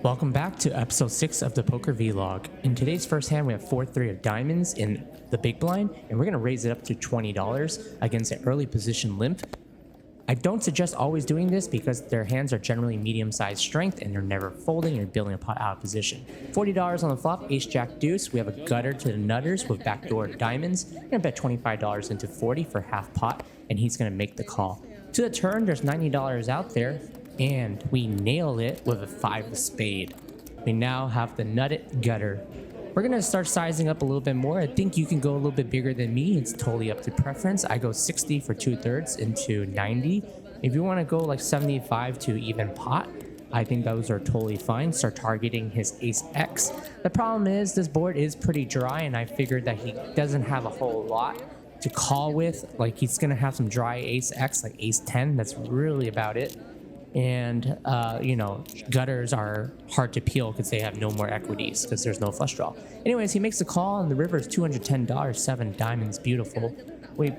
Welcome back to episode 6 of the Poker Vlog. In today's first hand, we have 4-3 of diamonds in the big blind, and we're going to raise it up to $20 against an early position limp. I don't suggest always doing this because their hands are generally medium-sized strength and they're never folding or building a pot out of position. $40 on the flop, ace jack deuce. We have a gutter to the nutters with backdoor diamonds. I'm going to bet $25 into 40 for half pot, and he's going to make the call. To the turn, there's $90 out there. And we nail it with a 5 of spade. We now have the nutted gutter. We're gonna start sizing up a little bit more. I think you can go a little bit bigger than me. It's totally up to preference. I go 60 for 2/3 into 90. If you wanna go like 75 to even pot, I think those are totally fine. Start targeting his ace X. The problem is this board is pretty dry, and I figured that he doesn't have a whole lot to call with. Like he's gonna have some dry ace X, like ace 10. That's really about it. And you know, gutters are hard to peel because they have no more equities because there's no flush draw. Anyways, he makes the call and the river is $210, 7 diamonds, beautiful. We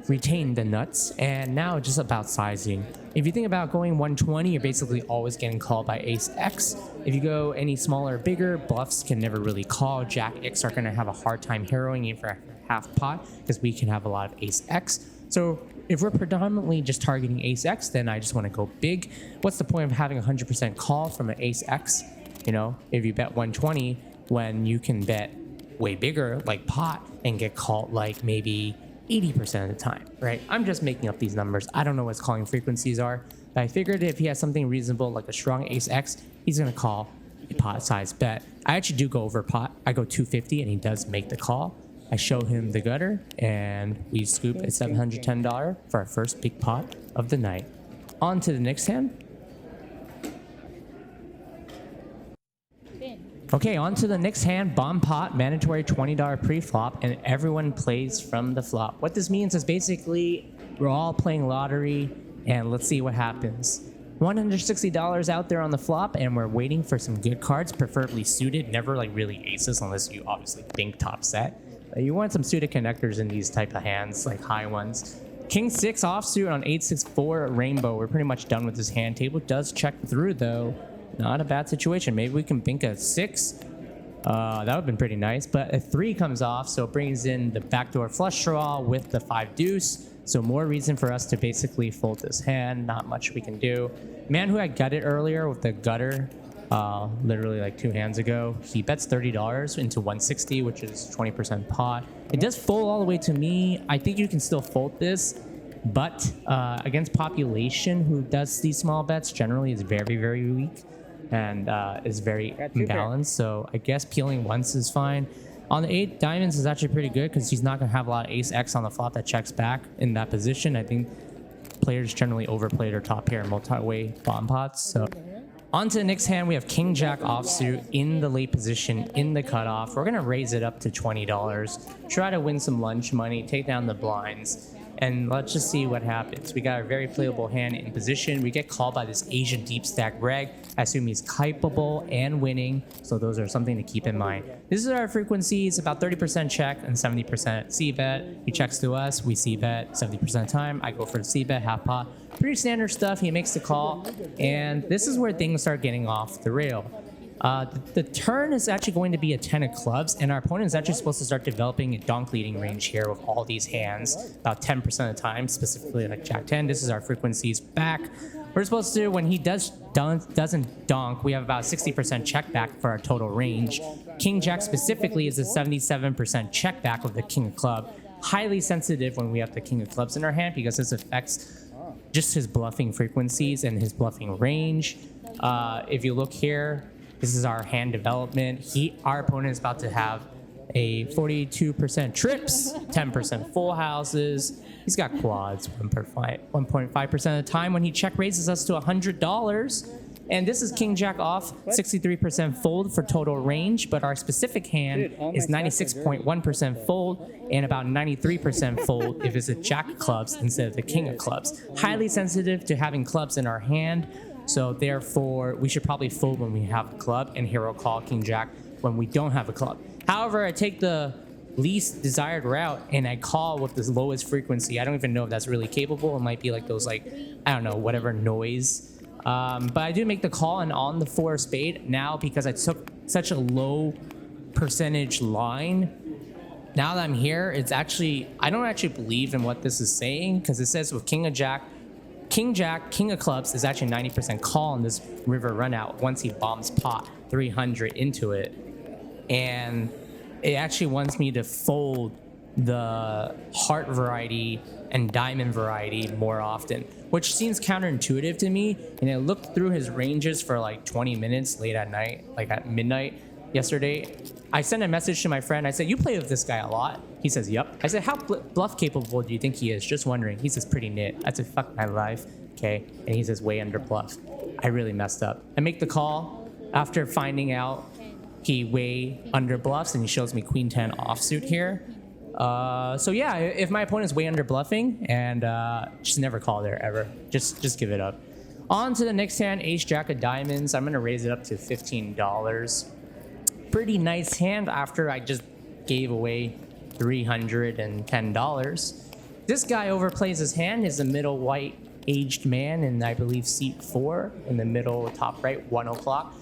retain the nuts, and now just about sizing. If you think about going 120, you're basically always getting called by ace X. If you go any smaller or bigger, bluffs can never really call. Jack X are going to have a hard time harrowing in for half pot because we can have a lot of ace X. So if we're predominantly just targeting ace X, then I just want to go big. What's the point of having 100% call from an ace X? You know, if you bet 120 when you can bet way bigger like pot and get called like maybe 80% of the time, right? I'm just making up these numbers. I don't know what his calling frequencies are, but I figured if he has something reasonable like a strong ace X, he's going to call a pot size bet. I actually do go over pot. I go 250 and he does make the call. I show him the gutter, and we scoop a $710 for our first big pot of the night. On to the next hand. Okay, on to the next hand, bomb pot, mandatory $20 pre-flop, and everyone plays from the flop. What this means is basically we're all playing lottery, and let's see what happens. $160 out there on the flop, and we're waiting for some good cards, preferably suited, never like really aces unless you obviously think top set. You want some suited connectors in these type of hands, like high ones. King 6 offsuit on 8-6-4 rainbow. We're pretty much done with this hand. Table does check through though. Not a bad situation. Maybe we can bink a 6. That would have been pretty nice. But a 3 comes off, so it brings in the backdoor flush draw with the 5 deuce. So more reason for us to basically fold this hand. Not much we can do. Man who had gutted earlier with the gutter, literally like 2 hands ago, he bets $30 into 160, which is 20% pot. It does fold all the way to me. I think you can still fold this, but against population who does these small bets generally is very, very weak and is very imbalanced. So I guess peeling once is fine. On the 8, diamonds is actually pretty good because he's not going to have a lot of ace X on the flop that checks back in that position. I think players generally overplay their top pair multi-way bomb pots. So on to the next hand, we have King Jack offsuit in the late position in the cutoff. We're going to raise it up to $20. Try to win some lunch money, take down the blinds, and let's just see what happens. We got a very playable hand in position. We get called by this Asian deep stack reg. I assume he's capable and winning, so those are something to keep in mind. This is our frequencies, about 30% check and 70% c-bet. He checks to us, we c-bet 70% of the time. I go for the c-bet, half pot. Pretty standard stuff. He makes the call, and this is where things start getting off the rail. The turn is actually going to be a 10 of clubs, and our opponent is actually supposed to start developing a donk leading range here with all these hands about 10% of the time, specifically like Jack 10. This is our frequencies back. We're supposed to, when he doesn't donk, we have about 60% check back for our total range. King Jack specifically is a 77% check back with the King of Club. Highly sensitive when we have the King of Clubs in our hand because this affects just his bluffing frequencies and his bluffing range. If you look here, this is our hand development. Our opponent is about to have a 42% trips, 10% full houses. He's got quads 1.5% of the time when he check raises us to $100. And this is King Jack off, 63% fold for total range, but our specific hand is 96.1% fold and about 93% fold if it's a Jack of clubs instead of the King of clubs. Highly sensitive to having clubs in our hand. So therefore, we should probably fold when we have a club and hero call King Jack when we don't have a club. However, I take the least desired route and I call with the lowest frequency. I don't even know if that's really capable. It might be like those, like, I don't know, whatever noise But I do make the call, and on the 4 of spade now, because I took such a low percentage line, now that I'm here, it's actually, I don't actually believe in what this is saying, because it says with king of jack, king of clubs is actually 90% call on this river run out once he bombs pot 300 into it. And it actually wants me to fold the heart variety and diamond variety more often, which seems counterintuitive to me. And I looked through his ranges for like 20 minutes late at night, like at midnight yesterday. I sent a message to my friend. I said, you play with this guy a lot? He says, yep. I said, how bluff capable do you think he is? Just wondering. He says, pretty knit. I said, fuck my life. Okay. And he says, way under bluff. I really messed up. I make the call after finding out he way under bluffs, and he shows me queen 10 offsuit here. So yeah, if my opponent's way under bluffing, and just never call there ever. Just give it up. On to the next hand, ace jack of diamonds. I'm gonna raise it up to $15. Pretty nice hand after I just gave away $310. This guy overplays his hand. He's a middle white aged man in, I believe, seat 4 in the middle top right, 1 o'clock.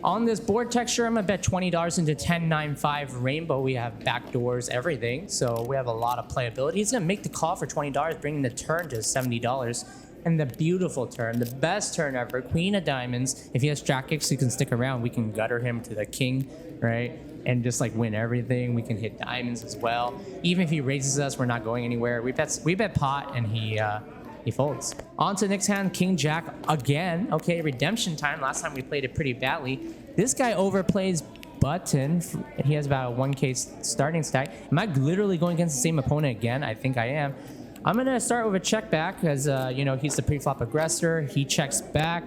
On this board texture, I'm gonna bet $20 into 10-9-5 rainbow. We have backdoors, everything, so we have a lot of playability. He's gonna make the call for $20, bringing the turn to $70. And the beautiful turn, the best turn ever, queen of diamonds. If he has jack X, he can stick around. We can gutter him to the king, right? And just like win everything. We can hit diamonds as well. Even if he raises us, we're not going anywhere. We bet pot, and he folds. On to the next hand, king jack again. Okay, redemption time. Last time we played it pretty badly. This guy overplays button. He has about a 1K starting stack. Am I literally going against the same opponent again? I think I am. I'm gonna start with a check back, because you know, he's the pre-flop aggressor. He checks back.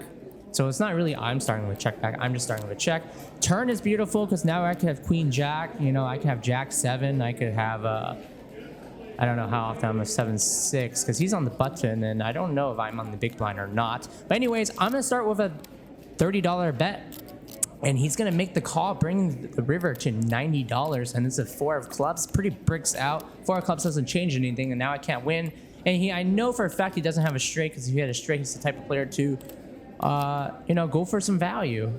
So it's not really I'm starting with check back. I'm just starting with a check. Turn is beautiful, because now I can have queen jack. You know, I can have jack 7. I could have I don't know how often I'm a 7-6, because he's on the button, and I don't know if I'm on the big blind or not. But anyways, I'm gonna start with a $30 bet, and he's gonna make the call, bringing the river to $90. And it's a 4 of clubs, pretty bricks out. 4 of clubs doesn't change anything, and now I can't win. And I know for a fact he doesn't have a straight, because if he had a straight, he's the type of player to, you know, go for some value,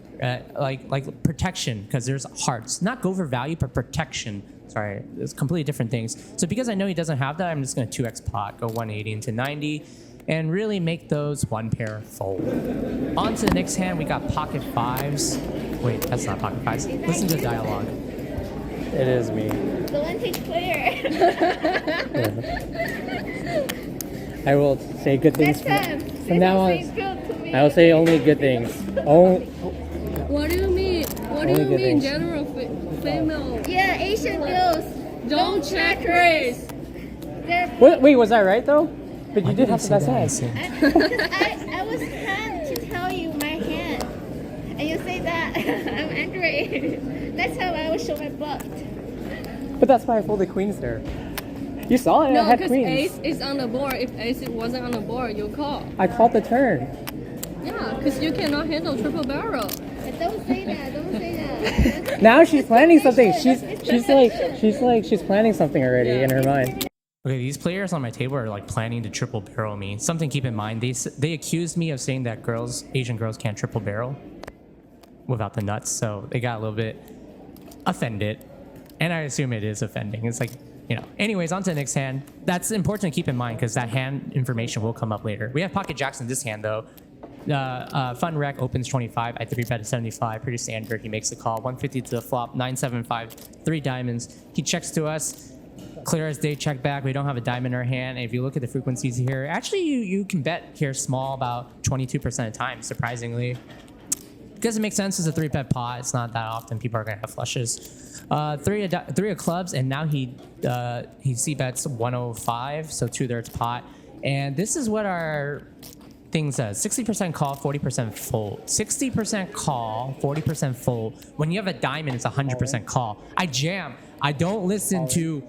like protection, because there's hearts. Not go for value, but protection. Sorry, it's completely different things. So because I know he doesn't have that, I'm just going to 2x pot, go 180 into 90, and really make those one pair fold. On to the next hand, we got pocket 5s. Wait, that's not pocket 5s. Listen to the dialogue. It is me. The vintage player. I will say good things from now on. I will say only good things. What do you mean? What do you mean, general female? Yeah, Asian girls. Don't check race. Wait, was that right though? But you did have the best hand. I was trying to tell you my hand, and you say that I'm angry. That's how I will show my butt. But that's why I folded queens there. You saw it. I No, had because queens. ace is on the board. If ace wasn't on the board, you call. I called the turn. Yeah, because you cannot handle triple barrel. Don't say that. Don't say that. Now she's planning something. She's planning something already in her mind. Okay, these players on my table are like planning to triple barrel me. Something to keep in mind. They accused me of saying that Asian girls can't triple barrel without the nuts, so they got a little bit offended. And I assume it is offending. It's like, you know. Anyways, on to the next hand. That's important to keep in mind, because that hand information will come up later. We have pocket jacks in this hand though. Fun rec opens 25. I 3-bet 75. Pretty standard. He makes the call. 150 to the flop. 9-7-5. 3 diamonds. He checks to us. Clear as day, check back. We don't have a diamond in our hand. And if you look at the frequencies here, actually you can bet here small about 22% of the time, surprisingly. Because it makes sense as a 3-bet pot. It's not that often people are going to have flushes. 3 of clubs, and now he c-bets 105, so 2/3 pot. And this is what our thing says. 60% call, 40% fold. 60% call, 40% fold. When you have a diamond, it's 100% call. I jam. I don't listen to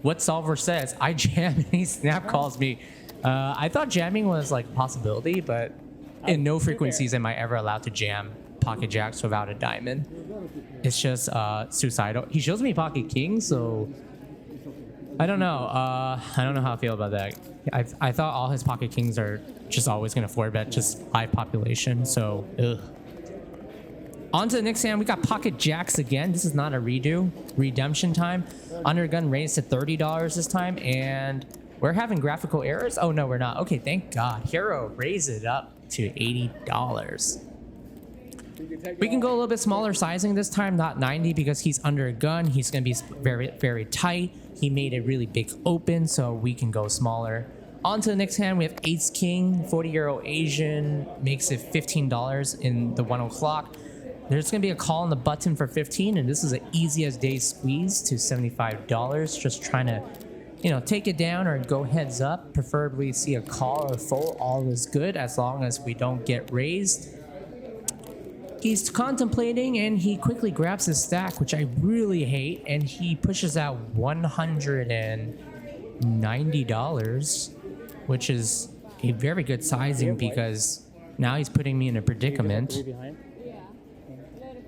what solver says. I jam, and he snap calls me. I thought jamming was like a possibility, but in no frequencies am I ever allowed to jam pocket jacks without a diamond. It's just suicidal. He shows me pocket king, so I don't know. I don't know how I feel about that. I thought all his pocket kings are just always gonna 4-bet just 5 population. So, ugh. On to the next hand, we got pocket jacks again. This is not a redo. Redemption time. Undergun raised to $30 this time, and we're having graphical errors. Oh no, we're not. Okay, thank God. Hero raised it up to $80. We can go a little bit smaller sizing this time, not 90 because he's under a gun. He's going to be very, very tight. He made a really big open, so we can go smaller. On to the next hand, we have Ace King, 40-year-old Asian, makes it $15 in the 1 o'clock. There's going to be a call on the button for 15, and this is an easy as day squeeze to $75. Just trying to, you know, take it down or go heads up. Preferably see a call or full. All is good as long as we don't get raised. He's contemplating, and he quickly grabs his stack, which I really hate, and he pushes out $190, which is a very good sizing because now he's putting me in a predicament.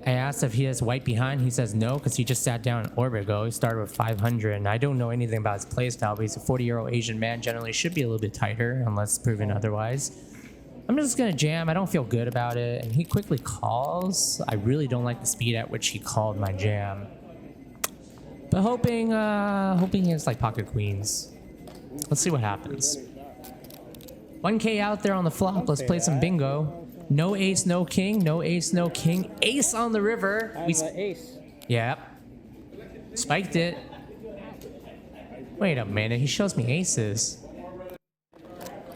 I asked if he has white behind. He says no because he just sat down in Orbigo. He started with 500, and I don't know anything about his playstyle, but he's a 40-year-old Asian man. Generally should be a little bit tighter unless proven otherwise. I'm just going to jam. I don't feel good about it. And he quickly calls. I really don't like the speed at which he called my jam. But hoping he has like pocket queens. Let's see what happens. 1K out there on the flop. Let's play some bingo. No ace, no king. No ace, no king. Ace on the river. I have an ace. Yeah. Spiked it. Wait a minute. He shows me aces.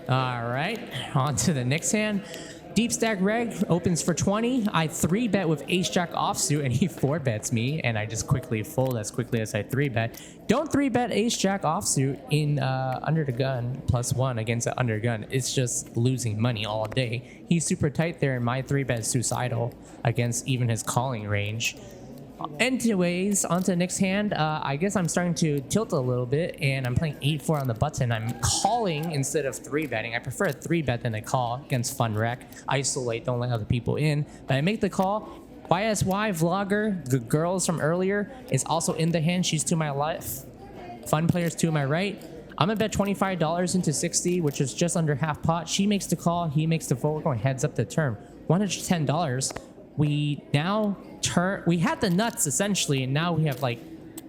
All right, on to the next hand. Deep stack reg opens for 20. I 3-bet with ace jack offsuit, and he 4-bets me, and I just quickly fold as quickly as I 3-bet. Don't 3-bet ace jack offsuit in under the gun +1 against an under gun. It's just losing money all day. He's super tight there, and my 3-bet is suicidal against even his calling range. Anyways, on to the next hand. I guess I'm starting to tilt a little bit, and I'm playing 8-4 on the button. I'm calling instead of 3-betting. I prefer a 3-bet than a call against Fun Rec. Isolate, don't let other people in. But I make the call. YSY vlogger, the girls from earlier, is also in the hand. She's to my left. Fun players to my right. I'm gonna bet $25 into 60, which is just under half pot. She makes the call. He makes the fold. We're going heads up the turn. $110. We now turn. We had the nuts essentially, and now we have like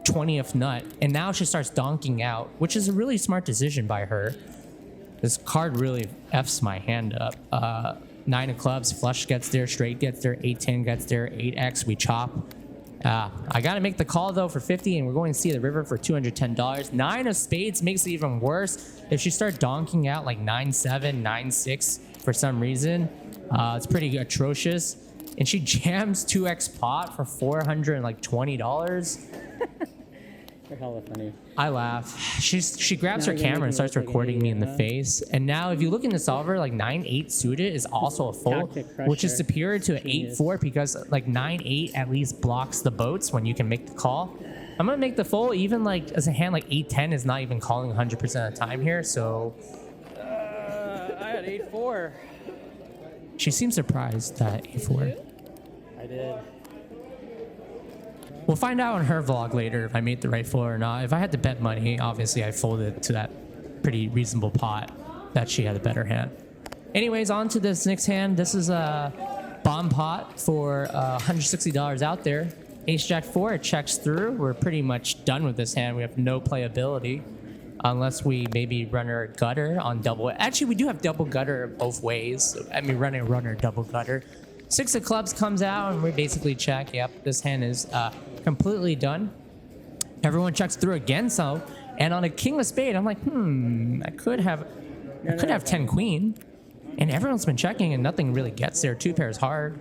20th nut, and now she starts donking out, which is a really smart decision by her. This card really f's my hand up. 9 of clubs, flush gets there, straight gets there, 8-10 gets there, 8x, we chop. I gotta make the call though for 50, and we're going to see the river for $210. 9 of spades makes it even worse. If she starts donking out like 9-7, 9-6 for some reason, it's pretty atrocious. And she jams 2x pot for $420. They're hella funny. I laugh. She grabs her camera and starts recording me in the face. And now if you look in the solver, like 9-8 suited is also a fold, which is superior to an 8-4 because like 9-8 at least blocks the boats when you can make the call. I'm gonna make the fold even like as a hand like 8-10 is not even calling 100% of the time here. So I had 8-4. She seems surprised that 8-4. I did. We'll find out on her vlog later if I made the right fold or not. If I had to bet money, obviously I folded to that pretty reasonable pot that she had a better hand. Anyways, on to this next hand. This is a bomb pot for $160 out there. Ace Jack 4, it checks through. We're pretty much done with this hand. We have no playability unless we maybe run our gutter on double. Actually, we do have double gutter both ways. I mean, runner, double gutter. 6 of clubs comes out, and we basically check. Yep, this hand is completely done. Everyone checks through again, so. And on a king of spade, I'm like, I could have 10 queen. And everyone's been checking, and nothing really gets there. 2 pairs hard.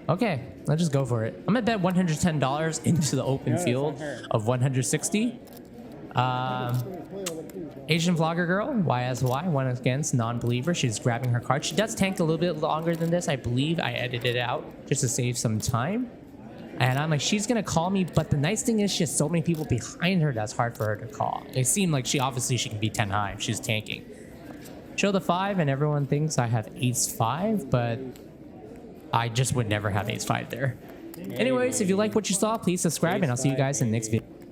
Okay, let's just go for it. I'm gonna bet $110 into the open field of 160. Asian vlogger girl, YSY, one against non-believer. She's grabbing her card. She does tank a little bit longer than this. I believe I edited it out just to save some time. And I'm like, she's gonna call me, but the nice thing is she has so many people behind her that's hard for her to call. It seemed like she can be 10 high if she's tanking. Show the 5, and everyone thinks I have ace-5, but I just would never have ace-5 there. Anyways, if you like what you saw, please subscribe, and I'll see you guys in the next video.